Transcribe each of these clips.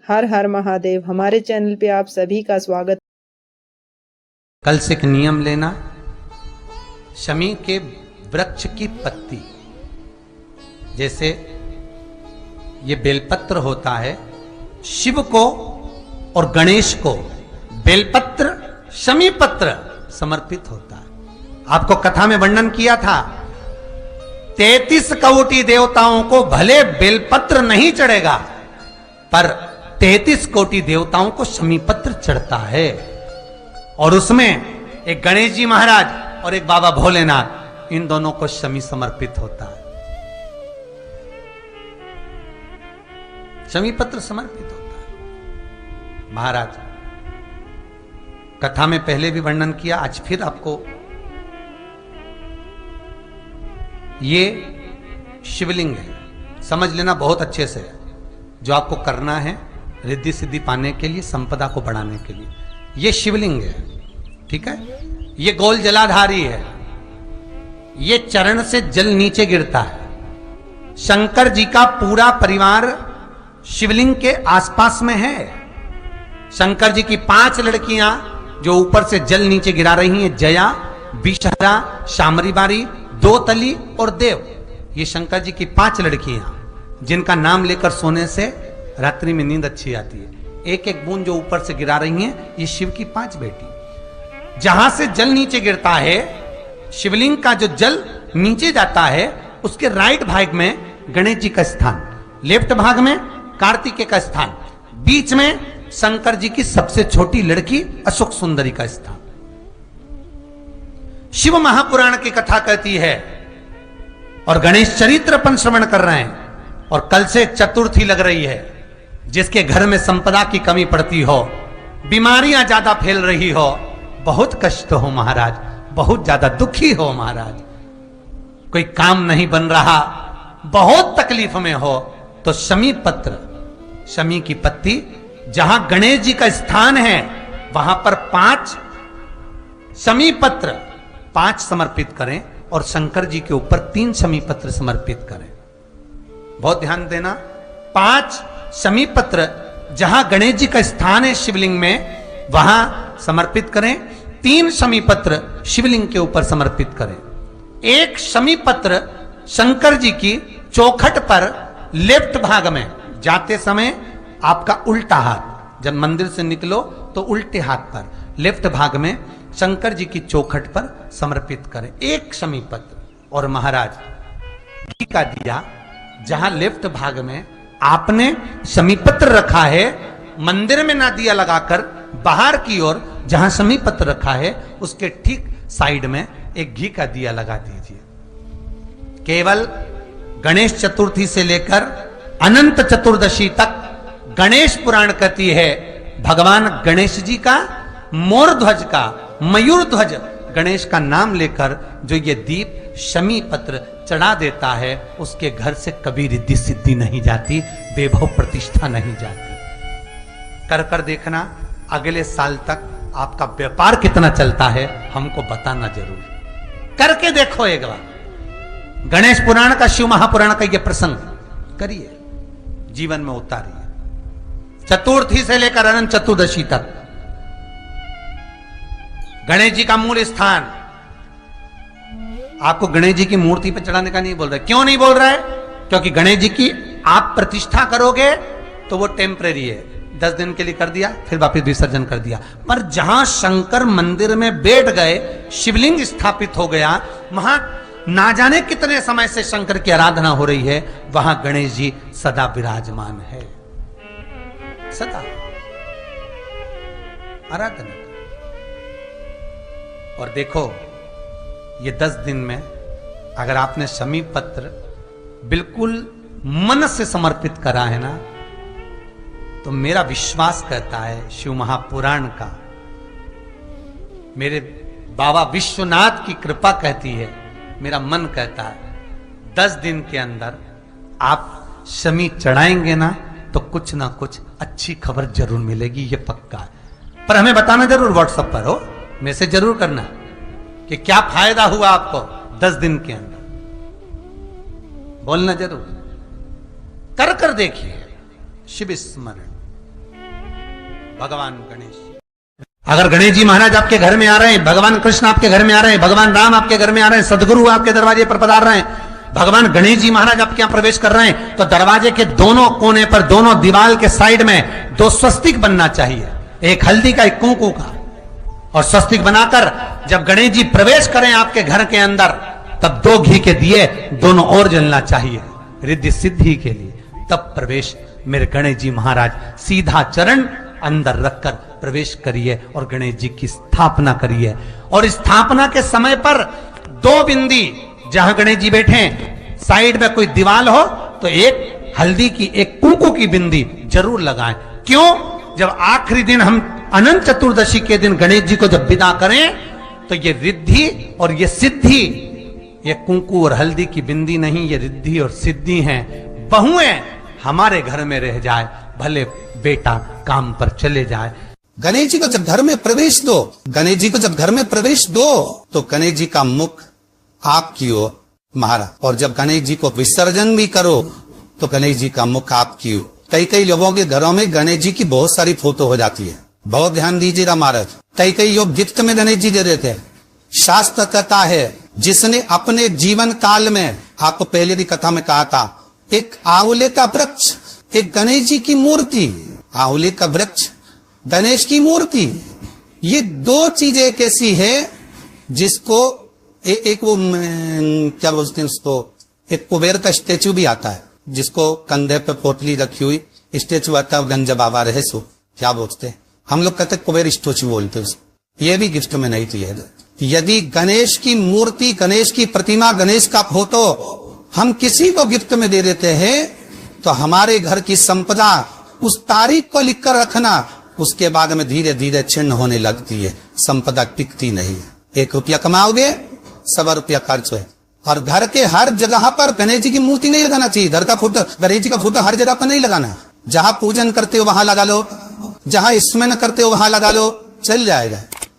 हर हर महादेव। हमारे चैनल पे आप सभी का स्वागत। कल से एक नियम लेना, शमी के वृक्ष की पत्ती, जैसे ये बेलपत्र होता है, शिव को और गणेश को बेलपत्र शमी पत्र समर्पित होता है। आपको कथा में वर्णन किया था, 33 कोटि देवताओं को भले बेलपत्र नहीं चढ़ेगा, पर 33 कोटि देवताओं को शमी पत्र चढ़ता है। और उसमें एक गणेश जी महाराज और एक बाबा भोलेनाथ, इन दोनों को शमी समर्पित होता है, शमी पत्र समर्पित होता है। महाराज कथा में पहले भी वर्णन किया, आज फिर आपको, ये शिवलिंग है, समझ लेना बहुत अच्छे से। जो आपको करना है रिद्धि सिद्धि पाने के लिए, संपदा को बढ़ाने के लिए, ये शिवलिंग है, ठीक है। ये गोल जलाधारी है, ये चरण से जल नीचे गिरता है। शंकर जी का पूरा परिवार शिवलिंग के आसपास में है। शंकर जी की 5 लड़कियां जो ऊपर से जल नीचे गिरा रही हैं, जया, विषहरा, शामरी बारी, दोतली और देव, ये शंकर जी की 5 लड़कियां, जिनका नाम लेकर सोने से रात्रि में नींद अच्छी आती है। एक एक बूंद जो ऊपर से गिरा रही हैं, ये शिव की 5 बेटी। जहां से जल नीचे गिरता है, शिवलिंग का जो जल नीचे जाता है, उसके राइट भाग में गणेश जी का स्थान, लेफ्ट भाग में कार्तिकेय का स्थान, बीच में शंकर जी की सबसे छोटी लड़की अशोक सुंदरी का स्थान। शिव महापुराण की कथा कहती है, और गणेश चरित्र अपन श्रवण कर रहे हैं। और कल से चतुर्थी लग रही है। जिसके घर में संपदा की कमी पड़ती हो, बीमारियां ज्यादा फैल रही हो, बहुत कष्ट हो महाराज, बहुत ज्यादा दुखी हो महाराज, कोई काम नहीं बन रहा, बहुत तकलीफ में हो, तो शमी पत्र, शमी की पत्ती, जहां गणेश जी का स्थान है वहां पर 5 शमी पत्र 5 समर्पित करें, और शंकर जी के ऊपर 3 शमी पत्र समर्पित करें। बहुत ध्यान देना, 5 शमी पत्र जहां गणेश जी का स्थान है शिवलिंग में, वहां समर्पित करें। 3 शमी पत्र शिवलिंग के ऊपर समर्पित करें। 1 शमी पत्र शंकर जी की चौखट पर लेफ्ट भाग में, जाते समय आपका उल्टा हाथ, जब मंदिर से निकलो तो उल्टे हाथ पर लेफ्ट भाग में शंकर जी की चौखट पर समर्पित करें 1 शमी पत्र। और महाराज घी का दिया, जहां लेफ्ट भाग में आपने शमी पत्र रखा है, मंदिर में ना दिया लगाकर बाहर की ओर जहां शमी पत्र रखा है, उसके ठीक साइड में एक घी का दिया लगा दीजिए। केवल गणेश चतुर्थी से लेकर अनंत चतुर्दशी तक गणेश पुराण कहती है, भगवान गणेश जी का मोर ध्वज का, मयूर ध्वज गणेश का नाम लेकर जो ये दीप शमी पत्र चढ़ा देता है, उसके घर से कभी रिद्धि सिद्धि नहीं जाती, वैभव प्रतिष्ठा नहीं जाती। कर कर देखना, अगले साल तक आपका व्यापार कितना चलता है हमको बताना जरूर। करके देखो एक बार। गणेश पुराण का, शिव महापुराण का ये प्रसंग करिए, जीवन में उतारिए। चतुर्थी से लेकर अनंत चतुर्दशी तक गणेश जी का मूल स्थान, आपको गणेश जी की मूर्ति पर चढ़ाने का नहीं बोल रहा है। क्यों नहीं बोल रहा है? क्योंकि गणेश जी की आप प्रतिष्ठा करोगे तो वो टेम्परेरी है, 10 दिन के लिए कर दिया, फिर वापस विसर्जन कर दिया। पर जहां शंकर मंदिर में बैठ गए, शिवलिंग स्थापित हो गया, वहां ना जाने कितने समय से शंकर की आराधना हो रही है, वहां गणेश जी सदा विराजमान है, सदा आराधना। और देखो, ये 10 दिन में अगर आपने शमी पत्र बिल्कुल मन से समर्पित करा है ना, तो मेरा विश्वास कहता है, शिव महापुराण का, मेरे बाबा विश्वनाथ की कृपा कहती है, मेरा मन कहता है, 10 दिन के अंदर आप शमी चढ़ाएंगे ना, तो कुछ ना कुछ अच्छी खबर जरूर मिलेगी, ये पक्का है। पर हमें बताना जरूर, व्हाट्सएप पर हो, मैसेज जरूर करना कि क्या फायदा हुआ आपको 10 दिन के अंदर, बोलना जरूर। कर कर देखिए शिव स्मरण। भगवान गणेश जी। अगर गणेश जी महाराज आपके घर में आ रहे हैं, भगवान कृष्ण आपके घर में आ रहे हैं, भगवान राम आपके घर में आ रहे हैं, सदगुरु आपके दरवाजे पर पधार रहे हैं, भगवान गणेश जी महाराज आपके यहाँ प्रवेश कर रहे हैं, तो दरवाजे के दोनों कोने पर, दोनों दीवार के साइड में 2 स्वस्तिक बनना चाहिए, एक हल्दी का, एक कुंकू का। और स्वस्तिक बनाकर जब गणेश जी प्रवेश करें आपके घर के अंदर, तब 2 घी के दिए दोनों ओर जलना चाहिए रिद्धि सिद्धि के लिए। तब प्रवेश मेरे गणेश जी महाराज, सीधा चरण अंदर रखकर प्रवेश करिए और गणेश जी की स्थापना करिए। और स्थापना के समय पर 2 बिंदी, जहां गणेश जी बैठे साइड में कोई दीवार हो तो एक हल्दी की, एक कुंकू की बिंदी जरूर लगाएं। क्यों? जब आखिरी दिन हम अनंत चतुर्दशी के दिन गणेश जी को जब विदा करें, तो ये रिद्धि और ये सिद्धि, ये कुंकू और हल्दी की बिंदी नहीं, ये रिद्धि और सिद्धि हैं। बहुएं हमारे घर में रह जाए, भले बेटा काम पर चले जाए। गणेश जी को जब घर में प्रवेश दो, गणेश जी को जब घर में प्रवेश दो, तो गणेश जी का मुख आपकी ओर महाराज, और जब गणेश जी को विसर्जन भी करो तो गणेश जी का मुख आपकी ओर। कई लोगों के घरों में गणेश जी की बहुत सारी फोटो हो जाती है, बहुत ध्यान दीजिएगा महाराज। कई लोग गिफ्ट में गणेश जी दे देते हैं। शास्त्र कहता है, जिसने अपने जीवन काल में, आपको पहले भी कथा में कहा था, एक आंवले का वृक्ष, एक गणेश जी की मूर्ति, आंवले का वृक्ष, गणेश की मूर्ति, ये 2 चीजें एक ऐसी है जिसको एक वो क्या बोलते हैं उसको, एक कुबेर का स्टेचू भी आता है, जिसको कंधे पे पोटली रखी हुई स्टेचू आता है, गंज बाबा रहे सो क्या बोलते हैं, हम लोग कहते कुबेर स्टेचू बोलते हैं। ये भी गिफ्ट में नहीं चाहिए। यदि गणेश की मूर्ति, गणेश की प्रतिमा, गणेश का फोटो हम किसी को गिफ्ट में दे देते हैं, तो हमारे घर की संपदा उस तारीख को लिखकर रखना, उसके बाद में धीरे धीरे छिन्न होने लगती है, संपदा टिकती नहीं है। 1 रुपया कमाओगे, 100 रुपया खर्च है। और घर के हर जगह पर गणेश जी की मूर्ति नहीं लगाना चाहिए। घर का फोटो, गणेश जी का फोटो हर जगह पर नहीं लगाना। जहां पूजन करते हो वहां लगा लो, जहां स्मरण करते हो वहां लगा लो, चल जाएगा।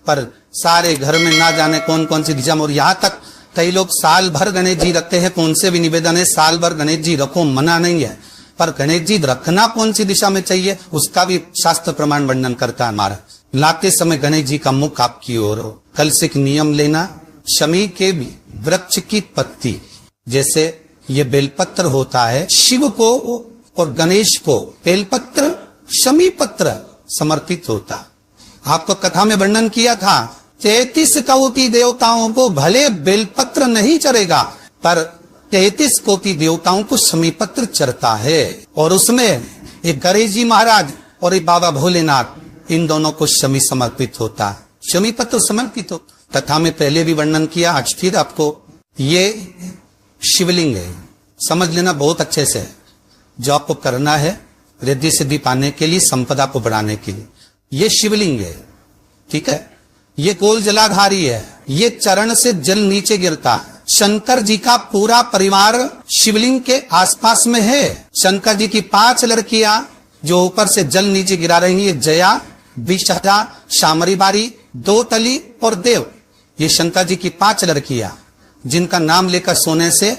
पर सारे घर में ना जाने कौन कौन सी दिशा में, और यहाँ तक कई लोग साल भर गणेश जी रखते हैं। कौन से भी निवेदन है, साल भर गणेश जी रखो, मना नहीं है, पर गणेश जी रखना कौन सी दिशा में चाहिए उसका भी शास्त्र प्रमाण वर्णन करता है हमारा। लाते समय गणेश जी का मुख आपकी ओर हो। कल से एक नियम लेना, शमी के भी वृक्ष की पत्ती, जैसे ये बेलपत्र होता है, शिव को और गणेश को बेलपत्र, शमी पत्र समर्पित होता। आपको कथा में वर्णन किया था, 33 कोटि देवताओं को भले बेलपत्र नहीं चढ़ेगा, पर 33 कोटि देवताओं को शमी पत्र चढ़ता है। और उसमें एक गणेश जी महाराज और एक बाबा भोलेनाथ, इन दोनों को शमी समर्पित होता, शमी पत्र समर्पित हो। कथा में पहले भी वर्णन किया, आज फिर आपको, ये शिवलिंग है, समझ लेना बहुत अच्छे से। जो आपको करना है रिद्धि सिद्धि पाने के लिए, संपदा को बढ़ाने के लिए, ये शिवलिंग है, ठीक है। ये गोल जलाधारी है, ये चरण से जल नीचे गिरता। शंकर जी का पूरा परिवार शिवलिंग के आसपास में है। शंकर जी की 5 लड़कियां जो ऊपर से जल नीचे गिरा रही है, जया, विषा, शामरी बारी, 2 तली और देव। ये शंकर जी की 5 लड़कियां, जिनका नाम लेकर सोने से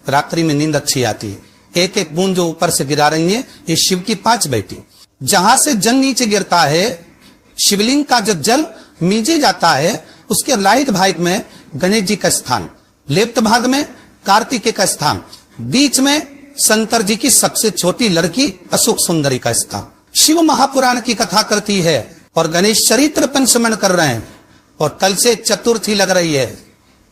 रात्रि में नींद अच्छी आती है। एक एक बूंद जो ऊपर से गिरा रही है, ये शिव की 5 बेटी। जहां से जल नीचे गिरता है, शिवलिंग का जब जल नीचे जाता है, उसके राइट भाग में गणेश जी का स्थान, लेफ्ट भाग में कार्तिकेय का स्थान, बीच में शंकर जी की सबसे छोटी लड़की अशोक सुंदरी का स्थान। शिव महापुराण की कथा करती है और गणेश चरित्र पंचमन कर रहे हैं। और कल से चतुर्थी लग रही है।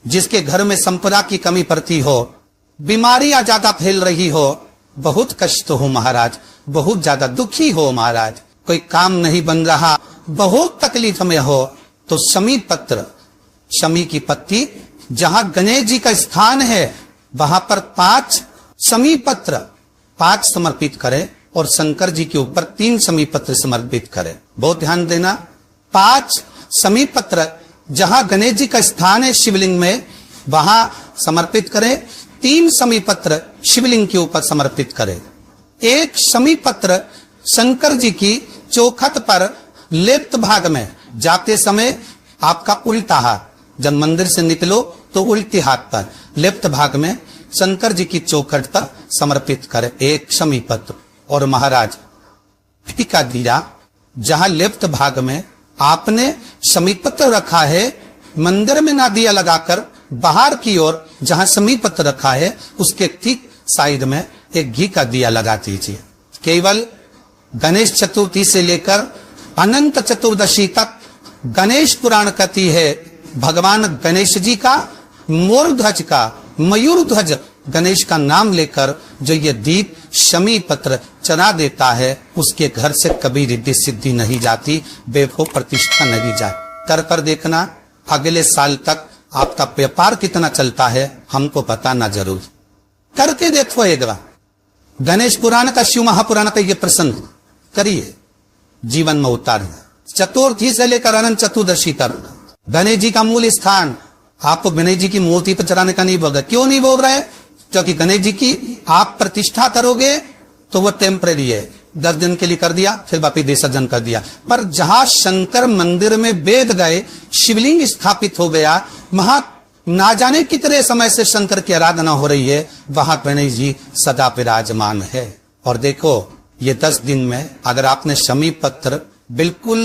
जिसके घर में संपदा की कमी पड़ती हो, बीमारियां ज्यादा फैल रही हो, बहुत कष्ट हो महाराज, बहुत ज्यादा दुखी हो महाराज, कोई काम नहीं बन रहा, बहुत तकलीफ में हो, तो शमी पत्र, शमी की पत्ती, जहां गणेश जी का स्थान है वहां पर 5 शमी पत्र 5 समर्पित करें और शंकर जी के ऊपर 3 शमी पत्र समर्पित करें। बहुत ध्यान देना, 5 शमी पत्र जहां गणेश जी का स्थान है शिवलिंग में, वहां समर्पित करें। 3 शमी पत्र शिवलिंग के ऊपर समर्पित करें। 1 शमी पत्र शंकर जी की चौखट पर लेफ्ट भाग में, जाते समय आपका उल्टा हाथ, जब मंदिर से निकलो तो उल्टे हाथ पर लेफ्ट भाग में शंकर जी की चौखट पर समर्पित करें 1 शमी पत्र। और महाराज फीका दिया जहां लेफ्ट भाग में आपने समीप पत्र रखा है, मंदिर में ना दिया लगाकर बाहर की ओर जहां समीप पत्र रखा है उसके ठीक साइड में एक घी का दिया लगा दीजिए। केवल गणेश चतुर्थी से लेकर अनंत चतुर्दशी तक गणेश पुराण कहती है भगवान गणेश जी का, मोर ध्वज का, मयूर ध्वज गणेश का नाम लेकर जो ये दीप शमी पत्र चढ़ा देता है उसके घर से कभी रिद्धि सिद्धि नहीं जाती, बेफो प्रतिष्ठा नहीं जाती। कर देखना अगले साल तक आपका व्यापार कितना चलता है हमको बताना जरूर। करके देखो एक बार। गणेश पुराण का, शिव महापुराण का ये प्रसंग करिए, जीवन में उतारिए। चतुर्थी से लेकर अनंत चतुर्दशी तक गणेश जी का मूल स्थान आपको गणेश जी की मूर्ति पर चढ़ाने का नहीं बोल रहे। क्यों नहीं बोल रहे? क्योंकि गणेश जी की आप प्रतिष्ठा करोगे तो वो टेम्परेरी है, 10 दिन के लिए कर दिया फिर वापिस विसर्जन कर दिया। पर जहां शंकर मंदिर में वेद गए, शिवलिंग स्थापित हो गया, वहां ना जाने कितने समय से शंकर की आराधना हो रही है, वहां गणेश जी सदा विराजमान है। और देखो ये 10 दिन में अगर आपने शमी पत्र बिल्कुल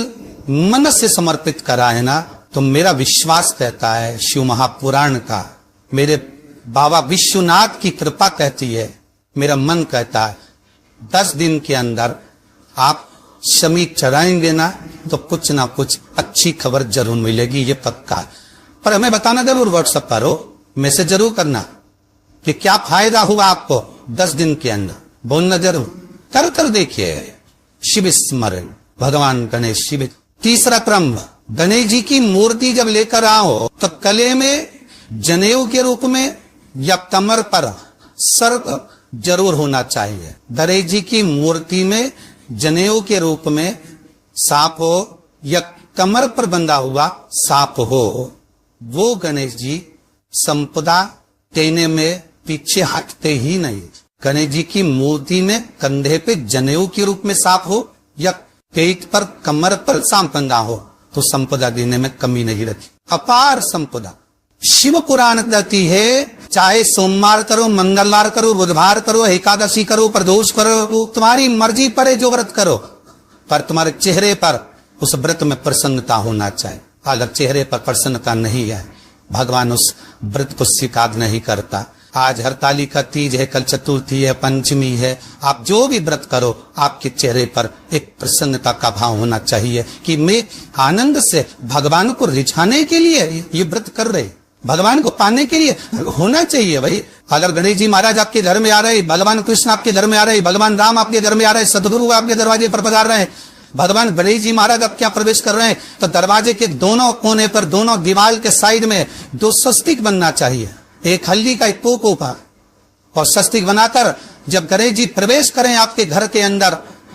मन से समर्पित करा है ना, तो मेरा विश्वास कहता है, शिव महापुराण का, मेरे बाबा विश्वनाथ की कृपा कहती है, मेरा मन कहता है 10 दिन के अंदर आप शमी चढ़ाएंगे ना तो कुछ ना कुछ अच्छी खबर जरूर मिलेगी, ये पक्का। पर हमें बताना जरूर, व्हाट्सएप पर हो, मैसेज जरूर करना कि क्या फायदा हुआ आपको 10 दिन के अंदर, बोलना जरूर। कर देखिए शिव स्मरण, भगवान गणेश शिव। तीसरा क्रम, गणेश जी की मूर्ति जब लेकर आओ तो गले में जनेऊ के रूप में या कमर पर सर्प जरूर होना चाहिए। गणेश जी की मूर्ति में जनेऊ के रूप में सांप हो या कमर पर बंधा हुआ सांप हो, वो गणेश जी संपदा देने में पीछे हटते ही नहीं। गणेश जी की मूर्ति में कंधे पे जनेऊ के रूप में सांप हो या पेट पर, कमर पर सांप बंधा हो तो संपदा देने में कमी नहीं रहती, अपार संपदा। शिव पुराण कहती है चाहे सोमवार करो, मंगलवार करो, बुधवार करो, एकादशी करो, प्रदोष करो, तुम्हारी मर्जी पर जो व्रत करो, पर तुम्हारे चेहरे पर उस व्रत में प्रसन्नता होना चाहिए। अगर चेहरे पर प्रसन्नता नहीं है, भगवान उस व्रत को स्वीकार नहीं करता। आज हरतालिका तीज है, कल चतुर्थी है, पंचमी है, आप जो भी व्रत करो आपके चेहरे पर एक प्रसन्नता का भाव होना चाहिए कि मैं आनंद से भगवान को रिझाने के लिए ये व्रत कर रहे, भगवान को पाने के लिए होना चाहिए भाई। अगर गणेश जी महाराज आपके घर में आ रहे, भगवान कृष्ण आपके घर में आ रहे, भगवान राम आपके घर में आ रहे, सदगुरु आपके दरवाजे पर पधार रहे, भगवान गणेश जी महाराज अब क्या प्रवेश कर रहे हैं, तो दरवाजे के दोनों कोने पर, दोनों दीवार के साइड में 2 स्वस्तिक बनना चाहिए, एक हल्दी का, एक पोको का, और स्वस्तिक बनाकर जब गणेश जी प्रवेश करें आपके घर के अंदर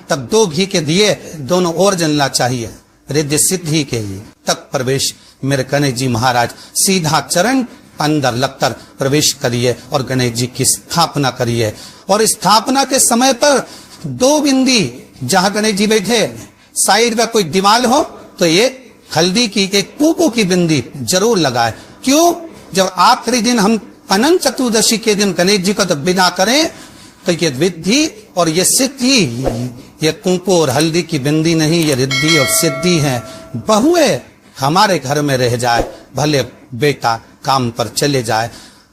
तब 2 घी के दिए दोनों ओर जलना चाहिए, रिद्धि सिद्धि के लिए। तब प्रवेश मेरे गणेश जी महाराज सीधा चरण अंदर लगकर प्रवेश करिए और गणेश जी की स्थापना करिए। और स्थापना के समय पर 2 बिंदी जहां गणेश जी बैठे साइड में कोई दीवार हो तो एक हल्दी की, एक पोको की बिंदी जरूर लगाए। क्यों? जब आखिरी दिन हम अनंत चतुर्दशी के दिन गणेश जी को जब विदा करें तो ये विद्धि और ये सिद्धि, ये कुंकू और हल्दी की बिंदी नहीं, ये रिद्धि और सिद्धि है। बहुए हमारे घर में रह जाए, भले बेटा काम पर चले जाए,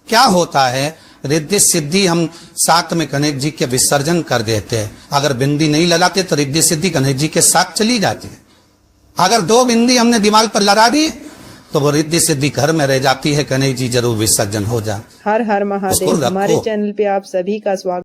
क्या होता है, रिद्धि सिद्धि हम साथ में गणेश जी के विसर्जन कर देते हैं। अगर बिंदी नहीं लगाते तो रिद्धि सिद्धि गणेश जी के साथ चली जाती है। अगर 2 बिंदी हमने दीवार पर लगा दी तो वो रिद्धि सिद्धि घर में रह जाती है, गणेश जी जरूर विसर्जन हो जाए। हर हर महादेव। हमारे चैनल पे आप सभी का स्वागत।